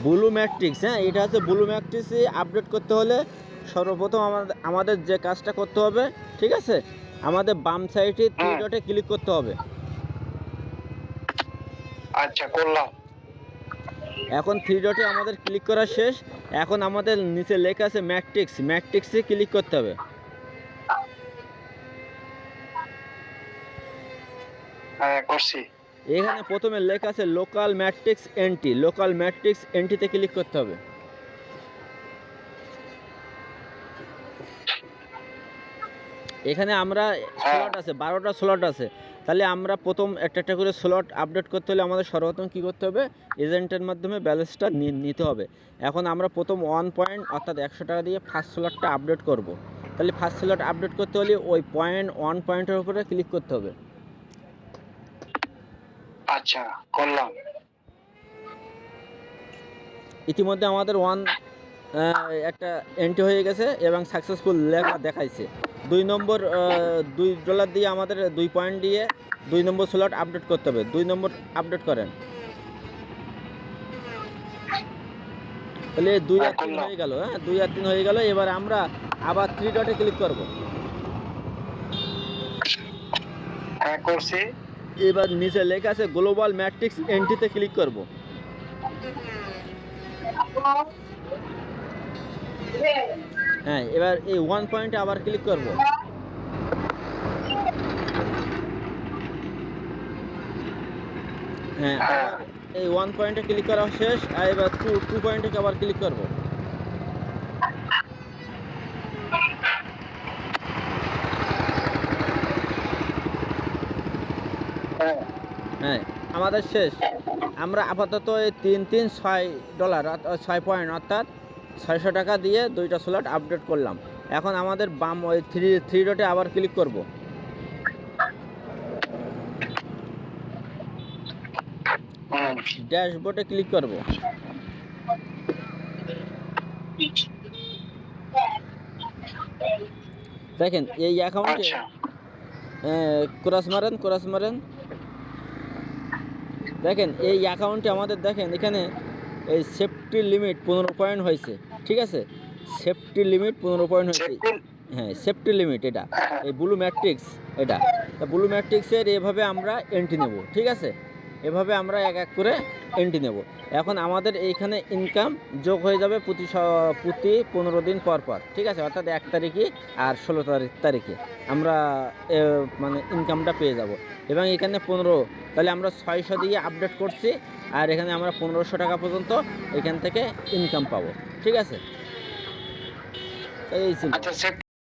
Blue matrix, হ্যাঁ এটা হচ্ছে ব্লু ম্যাট্রিক্সে আপডেট করতে হলে সর্বপ্রথম আমাদের যে কাজটা করতে হবে, ঠিক আছে, আমাদের বাম সাইডে 3 ডটে ক্লিক করতে হবে। আচ্ছা, করলাম। এখন 3 ডটে আমাদের ক্লিক করা শেষ। এখন আমাদের নিচে লেখা আছে ম্যাট্রিক্স, ম্যাট্রিক্সে ক্লিক করতে হবে। হ্যাঁ, করছি। এখানে প্রথমে লেখা আছে local matrix entry, local matrix এন্ট্রিতে ক্লিক করতে হবে। এখানে আমরা স্লট আছে 12টা স্লট আছে, তাহলে আমরা প্রথম একটা করে স্লট আপডেট করতে হলে আমাদের সর্বপ্রথম কী করতে হবে, এজেন্টের মাধ্যমে ব্যালেন্সটা নিতে হবে। এখন আমরা প্রথম 1 পয়েন্ট অর্থাৎ 100 টাকা দিয়ে ফার্স্ট স্লটটা আপডেট করব। তাহলে ফার্স্ট স্লট আপডেট করতে হলে ওই 1 পয়েন্টের উপরে ক্লিক করতে হবে। আচ্ছা, করলাম। ইতিমধ্যে আমাদের একটা এন্ট্রি হয়ে গেছে এবং সাকসেসফুল লেখা দেখাইছে। 2 নম্বর $2 দিয়ে আমাদের 2 পয়েন্ট দিয়ে 2 নম্বর স্লট আপডেট করতে হবে। 2 নম্বর আপডেট করেন। তাহলে 2 আর 3 হয়ে গেল। হ্যাঁ, 2 আর 3 হয়ে গেল। এবার আমরা আবার 3 ডটে ক্লিক করব। হ্যাঁ, করছি। এবার নিচে লেখা আছে গ্লোবাল ম্যাট্রিক্স এন্ট্রিতে ক্লিক করব। হ্যাঁ, এবার এই 1 পয়েন্টে আবার ক্লিক করব। হ্যাঁ, এই 1 পয়েন্টে ক্লিক করা শেষ। আর এবার 2 পয়েন্টে আবার ক্লিক করব। হ্যাঁ, আমাদের শেষ। আমরা আপাতত এই $6 6 পয়েন্ট অর্থাৎ 600 টাকা দিয়ে 2টা স্লট আপডেট করলাম। এখন আমাদের বাম ওই 3 ডটে আবার ক্লিক করব। ড্যাশবোর্ডে ক্লিক করব। দেখেন এই অ্যাকাউন্টে ক্রস মারেন। দেখেন এই অ্যাকাউন্টে আমাদের দেখেন এখানে এই সেফটি লিমিট 15 পয়েন্ট হয়েছে, ঠিক আছে, সেফটি লিমিট 15 পয়েন্ট হয়েছে। হ্যাঁ, সেফটি লিমিট এটা, এই ব্লু ম্যাট্রিক্স এটা। তা ব্লু ম্যাট্রিক্সের এভাবে আমরা এন্ট্রি নেব, ঠিক আছে, এভাবে আমরা এক এক করে এন্ট্রি নেব। এখন আমাদের এইখানে ইনকাম যোগ হয়ে যাবে প্রতি 15 দিন পর, ঠিক আছে, অর্থাৎ 1 তারিখে আর 16 তারিখে আমরা মানে ইনকামটা পেয়ে যাব। এবং এখানে 15, তাহলে আমরা 600 দিয়ে আপডেট করছি, আর এখানে আমরা 1500 টাকা পর্যন্ত এখান থেকে ইনকাম পাবো, ঠিক আছে। এই ছিল।